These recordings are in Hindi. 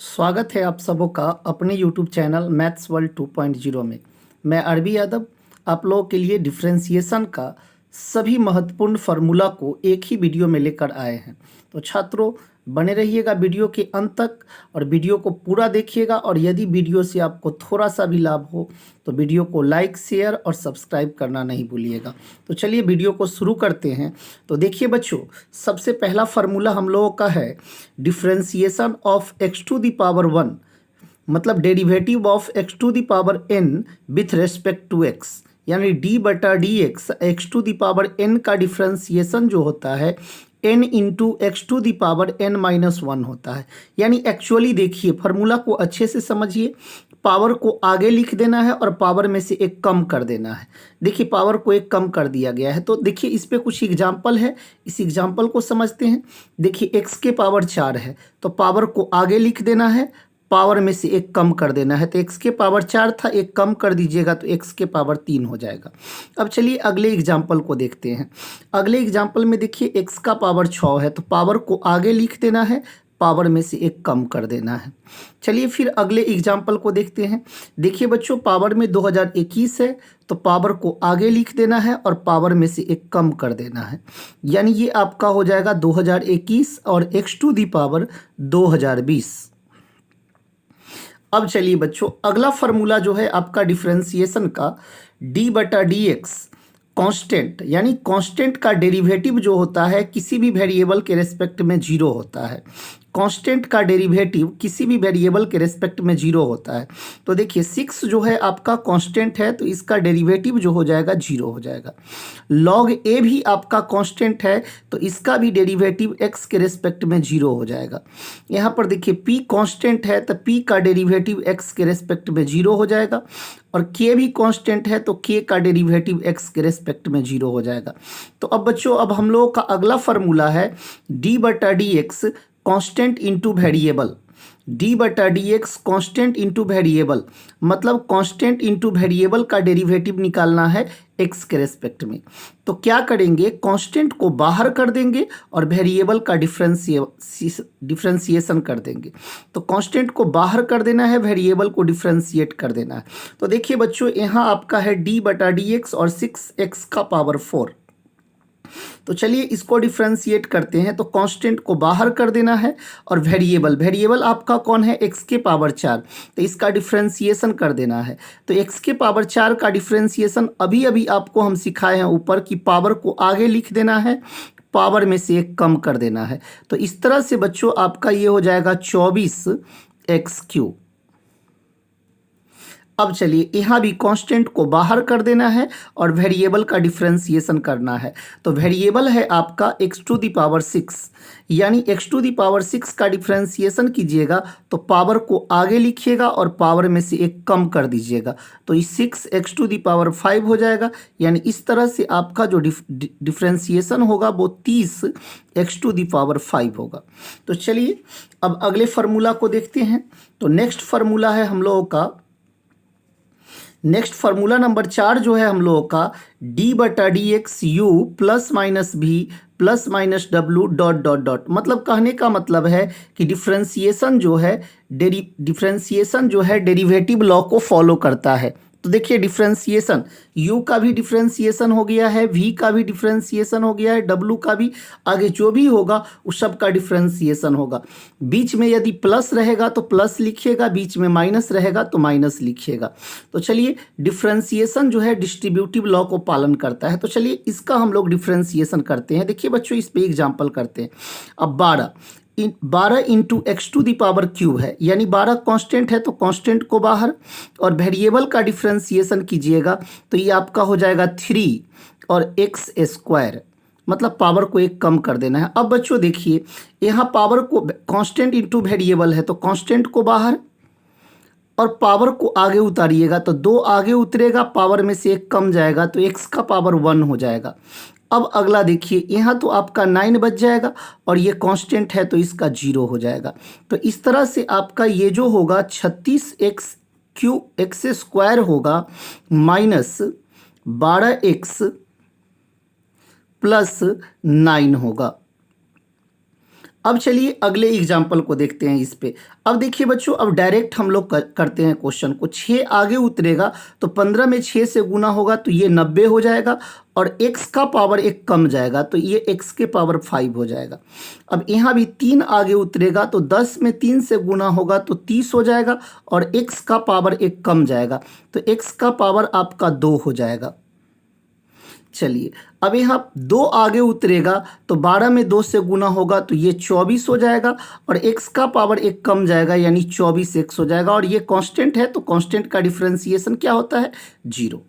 स्वागत है आप सबों का अपने YouTube चैनल मैथ्स वर्ल्ड 2.0 में। मैं अरबी यादव आप लोगों के लिए डिफरेंशिएशन का सभी महत्वपूर्ण फार्मूला को एक ही वीडियो में लेकर आए हैं। तो छात्रों बने रहिएगा वीडियो के अंत तक और वीडियो को पूरा देखिएगा, और यदि वीडियो से आपको थोड़ा सा भी लाभ हो तो वीडियो को लाइक, शेयर और सब्सक्राइब करना नहीं भूलिएगा। तो चलिए वीडियो को शुरू करते हैं। तो देखिए बच्चों, सबसे पहला फार्मूला हम लोगों का है differentiation of x to the power 1, मतलब derivative of x to the power n with respect to x, यानी d बटा D x x to the power n का डिफरेंशिएशन जो होता है n into x to the power n minus 1 होता है। यानी एक्चुअली देखिए, फार्मूला को अच्छे से समझिए। पावर को आगे लिख देना है और पावर में से एक कम कर देना है। देखिए पावर को एक कम कर दिया गया है, तो देखिए इस पे कुछ एग्जाम्पल है, इस एग्जाम्पल को समझते हैं। देखिए x के पावर 4 है तो पावर को आगे लिख देना है, पावर में से एक कम कर देना है। तो x के पावर 4 था, एक कम कर दीजिएगा तो x के पावर 3 हो जाएगा। अब चलिए अगले एग्जाम्पल को देखते हैं। अगले एग्जाम्पल में देखिए x का पावर 6 है तो पावर को आगे लिख देना है, पावर में से एक कम कर देना है। चलिए फिर अगले एग्जाम्पल को देखते हैं। देखिए बच्चों, पावर में 2021 है तो पावर को आगे लिख देना है और पावर में से एक कम कर देना है। यानी ये आपका हो जाएगा 2021 और x टू दी पावर 2020। अब चलिए बच्चों, अगला फार्मूला जो है आपका डिफरेंशिएशन का d बटा डी एक्स कॉन्स्टेंट, यानी कांस्टेंट का डेरिवेटिव जो होता है किसी भी वेरिएबल के रेस्पेक्ट में जीरो होता है। कांस्टेंट का डेरिवेटिव किसी भी वेरिएबल के रेस्पेक्ट में जीरो होता है। तो देखिए 6 जो है आपका कांस्टेंट है तो इसका डेरिवेटिव जो हो जाएगा जीरो हो जाएगा। लॉग ए भी आपका कांस्टेंट है तो इसका भी डेरिवेटिव x के रेस्पेक्ट में जीरो हो जाएगा। यहाँ पर देखिए p कांस्टेंट है तो p का डेरिवेटिव x के रेस्पेक्ट में जीरो हो जाएगा, और k भी कांस्टेंट है तो k का डेरिवेटिव x के रेस्पेक्ट में जीरो हो जाएगा। तो अब बच्चों, अब हम लोगों का अगला फार्मूला है d बटा D x constant into variable. d बटा D x constant into variable, मतलब कॉन्स्टेंट इंटू वेरिएबल का डेरिवेटिव निकालना है x के रेस्पेक्ट में। तो क्या करेंगे, कांस्टेंट को बाहर कर देंगे और वेरिएबल का डिफरेंशिएशन कर देंगे। तो कांस्टेंट को बाहर कर देना है, वेरिएबल को डिफरेंशिएट कर देना है। तो देखिए बच्चों, यहाँ आपका है d बटा डी एक्स और 6x का पावर 4। तो चलिए इसको डिफरेंशिएट करते हैं। तो कांस्टेंट को बाहर कर देना है और वेरिएबल आपका कौन है, x के पावर 4, तो इसका डिफरेंशिएशन कर देना है। तो x के पावर 4 का डिफरेंशिएशन अभी अभी आपको हम सिखाए हैं ऊपर की पावर को आगे लिख देना है, पावर में से एक कम कर देना है। तो इस तरह से बच्चों आपका ये हो जाएगा 24x³। अब चलिए यहाँ भी कांस्टेंट को बाहर कर देना है और वेरिएबल का डिफरेंशिएशन करना है। तो वेरिएबल है आपका x टू दी पावर 6, यानी x टू दी पावर 6 का डिफरेंशिएशन कीजिएगा तो पावर को आगे लिखिएगा और पावर में से एक कम कर दीजिएगा। तो इस 6x टू दी पावर 5 हो जाएगा। यानी इस तरह से आपका जो डिफरेंशिएशन होगा वो 30x टू दी पावर 5 होगा। तो चलिए अब अगले फार्मूला को देखते हैं। तो नेक्स्ट फार्मूला है हम लोगों का, नेक्स्ट फार्मूला नंबर 4 जो है हम लोगों का d बटा D X U plus minus भी plus minus W dot dot dot, मतलब कहने का मतलब है कि डिफरेंशिएशन जो है डेरिवेटिव लॉ को फॉलो करता है। तो देखिए डिफरेंशिएशन u का भी डिफरेंशिएशन हो गया है, v का भी डिफरेंशिएशन हो गया है, w का भी, आगे जो भी होगा उस सब का डिफरेंशिएशन होगा। बीच में यदि प्लस रहेगा तो प्लस लिखिएगा, बीच में माइनस रहेगा तो माइनस लिखिएगा। तो चलिए डिफरेंशिएशन जो है डिस्ट्रीब्यूटिव लॉ को पालन करता है। तो चलिए इसका हम लोग डिफरेंशिएशन करते हैं। देखिए बच्चों, इस पे एग्जाम्पल करते हैं। अब 12 into x to the power q है, यानी 12 कांस्टेंट है तो कांस्टेंट को बाहर और वेरिएबल का डिफरेंशिएशन कीजिएगा तो ये आपका हो जाएगा 3 और x², मतलब पावर को एक कम कर देना है। अब बच्चों देखिए, यहाँ पावर को कांस्टेंट इंटू वेरिएबल है तो कांस्टेंट को बाहर और पावर को आगे उतारिएगा तो 2 आगे उतरेगा, पावर में से एक कम जाएगा तो x का पावर 1 हो जाएगा। अब अगला देखिए, यहाँ तो आपका 9 बच जाएगा और ये कांस्टेंट है तो इसका 0 हो जाएगा। तो इस तरह से आपका ये जो होगा 36x² होगा माइनस 12x प्लस 9 होगा। अब चलिए अगले एग्जाम्पल को देखते हैं इस पे। अब देखिए बच्चों, अब डायरेक्ट हम लोग करते हैं क्वेश्चन को। 6 आगे उतरेगा तो 15 में 6 से गुना होगा तो ये 90 हो जाएगा, और x का पावर 1 कम जाएगा तो ये x के पावर 5 हो जाएगा। अब यहाँ भी 3 आगे उतरेगा तो 10 में 3 से गुना होगा तो 30 हो जाएगा, और x का पावर 1 कम जाएगा तो x का पावर आपका 2 हो जाएगा। चलिए अब यहाँ 2 आगे उतरेगा तो 12 में 2 से गुना होगा तो ये 24 हो जाएगा, और x का पावर 1 कम जाएगा यानी 24x हो जाएगा, और ये कांस्टेंट है तो कांस्टेंट का डिफरेंशिएशन क्या होता है? 0।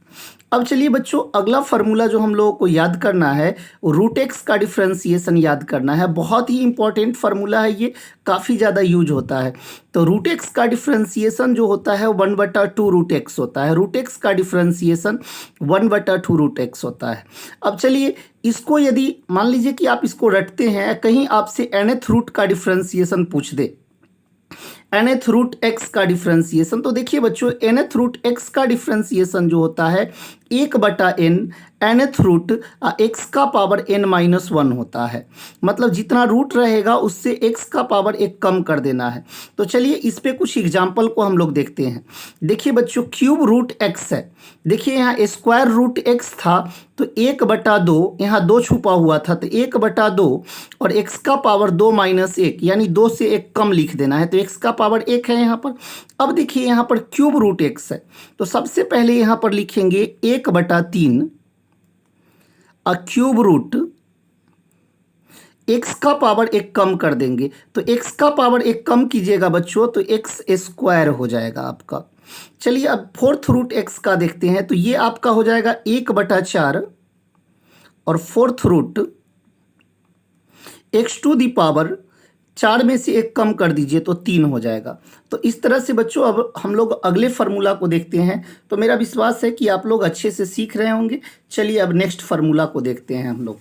अब चलिए बच्चों, अगला फार्मूला जो हम लोगों को याद करना है वो रूट एक्स का डिफरेंशिएशन याद करना है। बहुत ही इंपॉर्टेंट फार्मूला है, ये काफ़ी ज़्यादा यूज होता है। तो रूट एक्स का डिफरेंशिएशन जो होता है 1/2 रूट एक्स होता है। रूट एक्स का डिफरेंशिएशन 1/2 रूट एक्स होता है। अब चलिए इसको यदि मान लीजिए कि आप इसको रटते हैं, कहीं आपसे nth रूट का डिफरेंशिएशन पूछ दे, nth रूट x का डिफरेंशिएशन, तो देखिए बच्चों nth रूट x का डिफरेंशिएशन जो होता है 1/n nth रूट x का पावर n-1 होता है। मतलब जितना रूट रहेगा उससे x का पावर 1 कम कर देना है। तो चलिए इस पे कुछ एग्जाम्पल को हम लोग देखते हैं। देखिए बच्चों, क्यूब रूट x है। देखिए यहाँ स्क्वायर रूट x था तो 1/2, यहाँ 2 छुपा हुआ था तो 1/2, और x का पावर 2 - 1 यानी 2 से 1 कम लिख देना है तो x का पावर 1 है यहाँ पर। अब देखिए यहाँ पर क्यूब रूट x है तो सबसे पहले यहाँ पर लिखेंगे 1/3 क्यूब रूट x का पावर 1 कम कर देंगे तो x का पावर 1 कम कीजिएगा बच्चों तो x स्क्वायर हो जाएगा आपका। चलिए अब फोर्थ रूट x का देखते हैं तो ये आपका हो जाएगा 1/4, और fourth root x to the power 4 में से 1 कम कर दीजिए तो 3 हो जाएगा। तो इस तरह से बच्चों अब हम लोग अगले फार्मूला को देखते हैं। तो मेरा विश्वास है कि आप लोग अच्छे से सीख रहे होंगे। चलिए अब नेक्स्ट फार्मूला को देखते हैं हम लोग।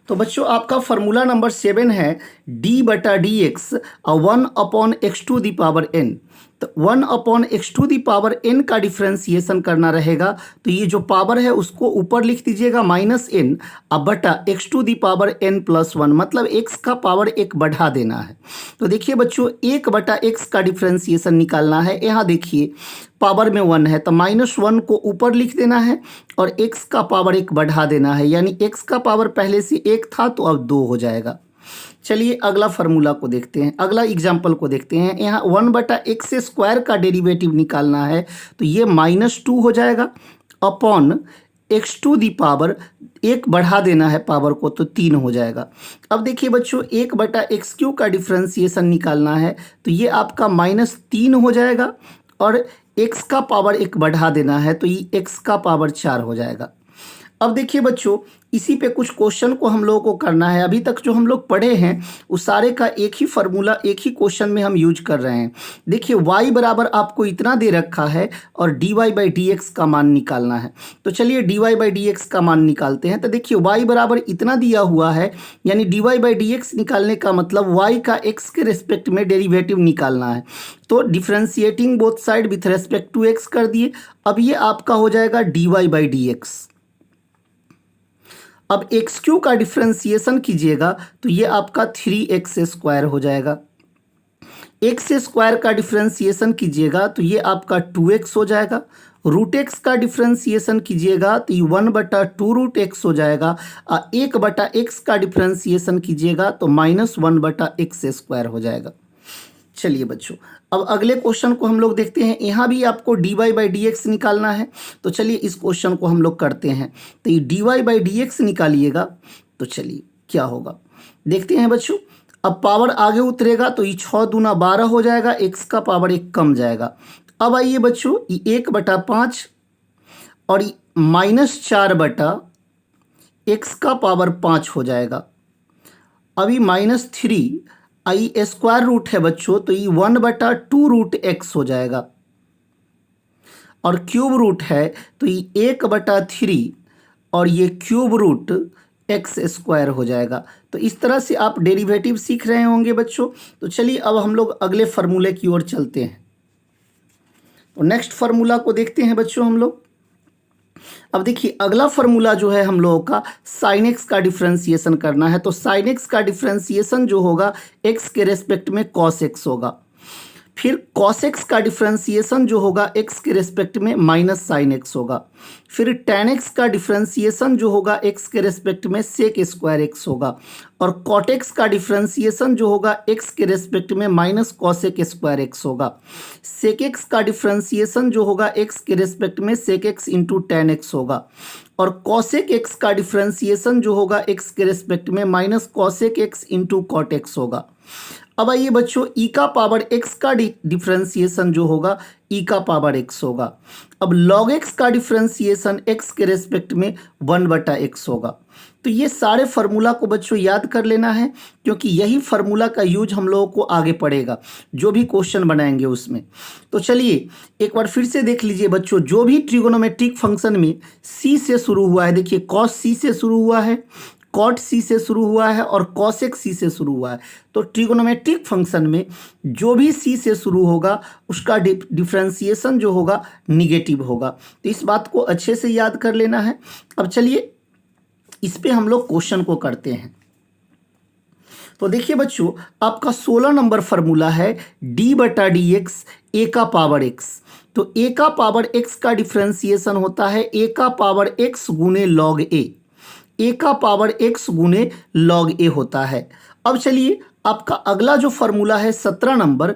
तो बच्चों आपका फार्मूला नंबर 7 है d/dx 1/x to the power n। तो 1/x to the power n का डिफरेंशिएशन करना रहेगा तो ये जो पावर है उसको ऊपर लिख दीजिएगा -n बटा x to the power n+1, मतलब x का पावर 1 बढ़ा देना है। तो देखिए बच्चों 1/x का डिफरेंशिएशन निकालना है। यहाँ देखिए पावर में 1 है तो -1 को ऊपर लिख देना है और x का पावर 1 बढ़ा देना है, यानी x का पावर पहले से 1 था तो अब 2 हो जाएगा। चलिए अगला फार्मूला को देखते हैं, अगला एग्जाम्पल को देखते हैं। यहाँ 1/x स्क्वायर का डेरिवेटिव निकालना है तो ये -2 हो जाएगा upon x to the power 1 बढ़ा देना है पावर को तो 3 हो जाएगा। अब देखिए बच्चों 1/x³ का डिफरेंशिएशन निकालना है तो ये आपका -3 हो जाएगा, और x का पावर 1 बढ़ा देना है तो ये x का पावर 4 हो जाएगा। अब देखिए बच्चों इसी पे कुछ क्वेश्चन को हम लोगों को करना है। अभी तक जो हम लोग पढ़े हैं उस सारे का एक ही फार्मूला एक ही क्वेश्चन में हम यूज कर रहे हैं। देखिए y बराबर आपको इतना दे रखा है और dy/dx का मान निकालना है। तो चलिए dy/dx का मान निकालते हैं। तो देखिए y बराबर इतना दिया हुआ है, यानी dy/dx निकालने का मतलब y का x के रेस्पेक्ट में डेरिवेटिव निकालना है। तो differentiating both side with respect to x कर दिए। अब ये आपका हो जाएगा dy/dx। अब x³ का डिफरेंशिएशन कीजिएगा तो ये आपका 3x² हो जाएगा। x² का डिफरेंशिएशन कीजिएगा तो ये आपका 2x हो जाएगा। रूट x का डिफरेंशिएशन कीजिएगा तो ये 1/2 रूट x हो जाएगा। 1/x का डिफरेंशिएशन कीजिएगा तो -1/x² हो जाएगा। चलिए बच्चों अब अगले क्वेश्चन को हम लोग देखते हैं। यहाँ भी आपको dy/dx निकालना है तो चलिए इस क्वेश्चन को हम लोग करते हैं। तो ये dy/dx निकालिएगा तो चलिए क्या होगा देखते हैं बच्चों। अब पावर आगे उतरेगा तो ये 6 दूना 12 हो जाएगा, x का पावर 1 कम जाएगा। अब आइए बच्चों ये 1/5 और -4/x का पावर 5 हो जाएगा। अभी -3 आई स्क्वायर रूट है बच्चों तो ये 1/2 रूट x हो जाएगा, और क्यूब रूट है तो ये 1/3 और ये क्यूब रूट x² हो जाएगा। तो इस तरह से आप डेरिवेटिव सीख रहे होंगे बच्चों। तो चलिए अब हम लोग अगले फार्मूले की ओर चलते हैं। तो नेक्स्ट फार्मूला को देखते हैं बच्चों हम लोग। अब देखिए अगला फॉर्मूला जो है हम लोगों का साइन एक्स का डिफरेंशिएशन करना है। तो साइन एक्स का डिफरेंशिएशन जो होगा एक्स के रेस्पेक्ट में कॉस एक्स होगा। फिर कॉस एक्स का डिफरेंशिएशन जो होगा एक्स के रेस्पेक्ट में माइनस साइन एक्स होगा। फिर टेन एक्स का डिफरेंशिएशन जो होगा एक्स के रेस्पेक्ट में सेक स्क्वायर एक्स होगा। और कॉट एक्स का डिफरेंशिएशन जो होगा एक्स के रेस्पेक्ट में माइनस कॉसेक स्क्वायर एक्स होगा। सेक एक्स का डिफरेंशिएशन जो होगा एक्स के रेस्पेक्ट में sec x into tan x होगा। और कॉसेक एक्स का डिफरेंशिएशन जो होगा एक्स के रेस्पेक्ट में minus cosec x into cot x होगा। अब आइए बच्चों ई का पावर एक्स का डिफरेंशिएशन जो होगा ई का पावर एक्स होगा। अब लॉग एक्स का डिफरेंशिएशन एक्स के रेस्पेक्ट में 1/x होगा। तो ये सारे फार्मूला को बच्चों याद कर लेना है, क्योंकि यही फार्मूला का यूज हम लोगों को आगे पड़ेगा जो भी क्वेश्चन बनाएंगे उसमें। तो चलिए एक बार फिर से देख लीजिए बच्चों, जो भी ट्रिगोनोमेट्रिक फंक्शन में सी से शुरू हुआ है, देखिए कॉस सी से शुरू हुआ है, कॉट सी से शुरू हुआ है और कॉसेक सी से शुरू हुआ है। तो ट्रिगोनोमेट्रिक फंक्शन में जो भी सी से शुरू होगा उसका डिफरेंशिएशन जो होगा निगेटिव होगा। तो इस बात को अच्छे से याद कर लेना है। अब चलिए इस पे हम लोग क्वेश्चन को करते हैं। तो देखिए बच्चों, आपका 16 नंबर फार्मूला है d/dx a का पावर x। तो a का पावर x का डिफरेंशिएशन होता है a का पावर x गुने log a। a का पावर x गुने log a होता है। अब चलिए आपका अगला जो फार्मूला है 17 नंबर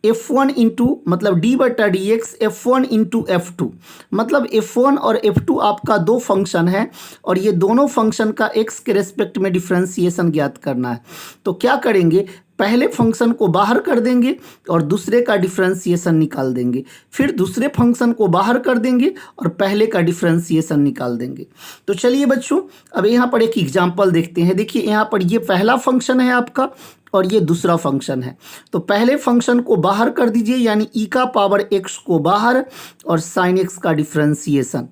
f1 इंटू मतलब d/dx f1 इंटू f2। मतलब f1 और f2 आपका दो फंक्शन है और ये दोनों फंक्शन का x के रेस्पेक्ट में डिफरेंशिएशन ज्ञात करना है। तो क्या करेंगे, पहले फंक्शन को बाहर कर देंगे और दूसरे का डिफरेंशिएशन निकाल देंगे, फिर दूसरे फंक्शन को बाहर कर देंगे और पहले का डिफरेंशिएशन निकाल देंगे। तो चलिए बच्चों अब यहाँ पर एक एग्जांपल देखते हैं। देखिए यहाँ पर ये पहला फंक्शन है आपका और ये दूसरा फंक्शन है। तो पहले फंक्शन को बाहर कर दीजिए, यानी ई का पावर एक्स को बाहर और साइन एक्स का डिफरेंशिएशन।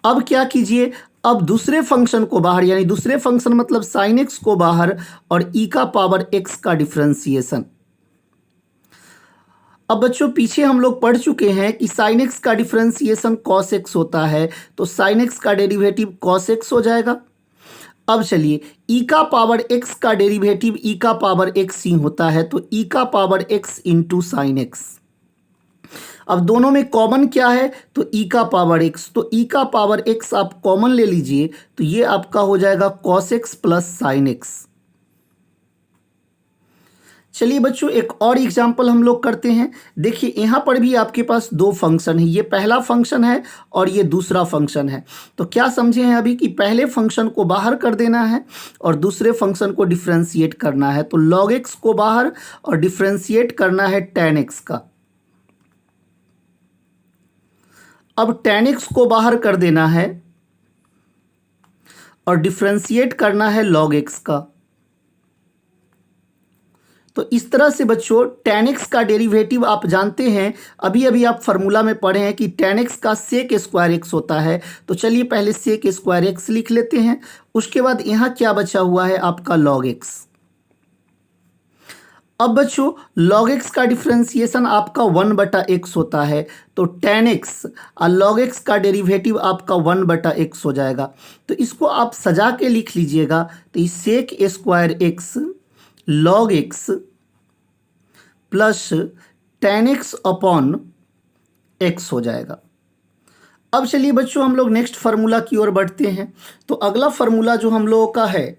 अब क्या कीजिए, अब दूसरे फंक्शन को बाहर, यानी दूसरे फंक्शन मतलब साइन एक्स को बाहर और ई का पावर एक्स का डिफरेंशिएशन। अब बच्चों पीछे हम लोग पढ़ चुके हैं कि साइन एक्स का डिफरेंशिएशन कॉस एक्स होता है, तो साइन एक्स का डेरिवेटिव कॉस एक्स हो जाएगा। अब चलिए ई का पावर एक्स का डेरिवेटिव ई का पावर एक्स ही होता है, तो ई का power x into sine x. अब दोनों में कॉमन क्या है, तो ई का पावर एक्स। तो ई का पावर एक्स आप कॉमन ले लीजिए, तो ये आपका हो जाएगा cos x plus sine x. चलिए बच्चों एक और एग्जाम्पल हम लोग करते हैं। देखिए यहाँ पर भी आपके पास दो फंक्शन है, ये पहला फंक्शन है और ये दूसरा फंक्शन है। तो क्या समझे हैं अभी कि पहले फंक्शन को बाहर कर देना है और दूसरे फंक्शन को डिफरेंशिएट करना है। तो log x को बाहर और डिफरेंशिएट करना है tan x का। अब tan x को बाहर कर देना है और डिफरेंशिएट करना है log x का। तो इस तरह से बच्चों tan x का डेरिवेटिव आप जानते हैं, अभी अभी आप फार्मूला में पढ़े हैं कि tan x का सेक स्क्वायर x होता है। तो चलिए पहले सेक स्क्वायर x लिख लेते हैं। उसके बाद यहाँ क्या बचा हुआ है आपका log x। अब बच्चों log x का डिफरेंशिएशन आपका 1/x होता है, तो tan x और log x का डेरिवेटिव आपका 1/x हो जाएगा। तो इसको आप सजा के लिख लीजिएगा, तो इस sec square x log x plus tan x upon x हो जाएगा। अब चलिए बच्चों हम लोग नेक्स्ट फार्मूला की ओर बढ़ते हैं। तो अगला फार्मूला जो हम लोगों का है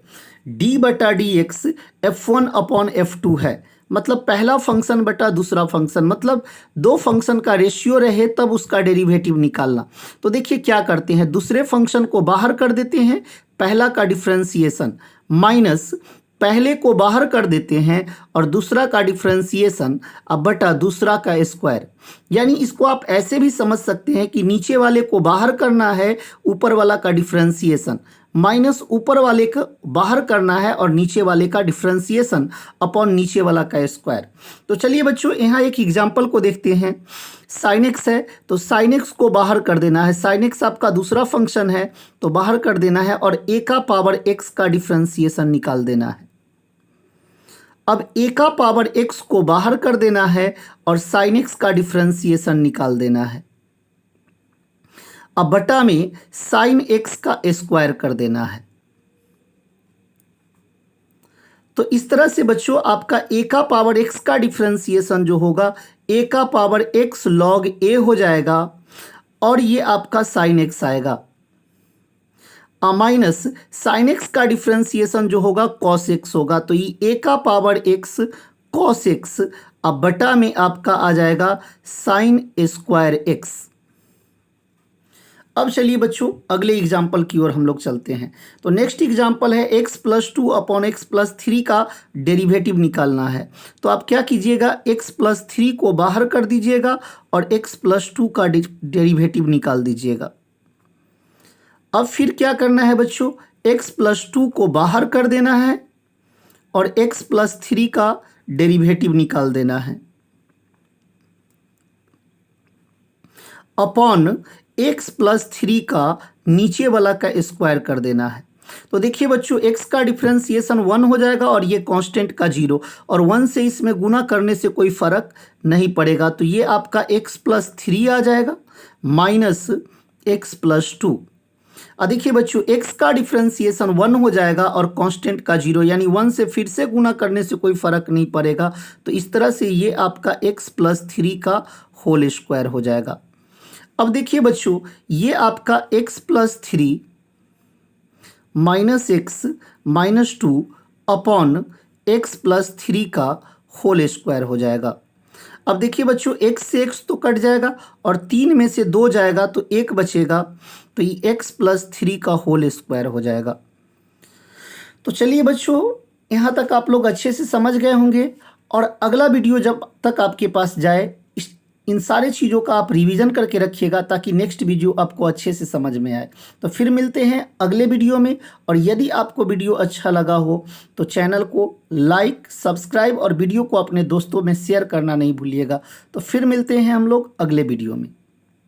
d/dx f1 अपॉन f2 है। मतलब पहला फंक्शन बटा दूसरा फंक्शन, मतलब दो फंक्शन का रेशियो रहे तब उसका डेरिवेटिव निकालना। तो देखिए क्या करते हैं, दूसरे फंक्शन को बाहर कर देते हैं, पहला का डिफरेंशिएशन माइनस पहले को बाहर कर देते हैं और दूसरा का डिफरेंशिएशन अब बटा दूसरा का स्क्वायर। यानी इसको आप ऐसे भी समझ सकते हैं कि नीचे वाले को बाहर करना है, ऊपर वाला का डिफरेंशिएशन माइनस ऊपर वाले का बाहर करना है और नीचे वाले का डिफरेंशिएशन अपॉन नीचे वाला का स्क्वायर। तो चलिए बच्चों यहाँ एक एग्जांपल को देखते हैं। साइन एक्स है तो साइन एक्स को बाहर कर देना है, साइन एक्स आपका दूसरा फंक्शन है तो बाहर कर देना है और ए का पावर एक्स का डिफरेंशिएशन निकाल देना है। अब ए का पावर एक्स को बाहर कर देना है और साइन एक्स का डिफरेंशिएशन निकाल देना है। अब बटा में साइन एक्स का स्क्वायर कर देना है। तो इस तरह से बच्चों आपका a का पावर x का डिफरेंशिएशन जो होगा a का पावर x log a हो जाएगा और ये आपका साइन एक्स आएगा माइनस साइन एक्स का डिफरेंशिएशन जो होगा कॉस एक्स होगा। तो ये a का पावर x कॉस एक्स अब बटा में आपका आ जाएगा साइन स्क्वायर एक्स। अब चलिए बच्चों अगले एग्जाम्पल की ओर हम लोग चलते हैं। तो नेक्स्ट एग्जाम्पल है x plus 2 upon x plus 3 का डेरिवेटिव निकालना है। तो आप क्या कीजिएगा, x प्लस 3 को बाहर कर दीजिएगा और x प्लस 2 का डेरिवेटिव निकाल दीजिएगा। अब फिर क्या करना है बच्चों, x प्लस 2 को बाहर कर देना है और x प्लस 3 का डेरिवेटिव निकाल देना है अपॉन x प्लस 3 का नीचे वाला का स्क्वायर कर देना है। तो देखिए बच्चों x का डिफरेंशिएशन 1 हो जाएगा और ये कांस्टेंट का 0 और 1 से इसमें गुना करने से कोई फर्क नहीं पड़ेगा। तो ये आपका x प्लस 3 आ जाएगा माइनस x प्लस 2। अब देखिए बच्चों x का डिफरेंशिएशन 1 हो जाएगा और कांस्टेंट का 0 यानी 1 से फिर से गुना करने से कोई फर्क नहीं पड़ेगा। तो इस तरह से ये आपका x प्लस 3 का होल स्क्वायर हो जाएगा। अब देखिए बच्चों ये आपका x plus 3 minus x minus 2 upon x plus 3 का होल स्क्वायर हो जाएगा। अब देखिए बच्चों x से x तो कट जाएगा और 3 में से 2 जाएगा तो 1 बचेगा। तो ये x प्लस 3 का होल स्क्वायर हो जाएगा। तो चलिए बच्चों यहाँ तक आप लोग अच्छे से समझ गए होंगे और अगला वीडियो जब तक आपके पास जाए इन सारे चीज़ों का आप रिवीजन करके रखिएगा ताकि नेक्स्ट वीडियो आपको अच्छे से समझ में आए। तो फिर मिलते हैं अगले वीडियो में और यदि आपको वीडियो अच्छा लगा हो तो चैनल को लाइक सब्सक्राइब और वीडियो को अपने दोस्तों में शेयर करना नहीं भूलिएगा। तो फिर मिलते हैं हम लोग अगले वीडियो में।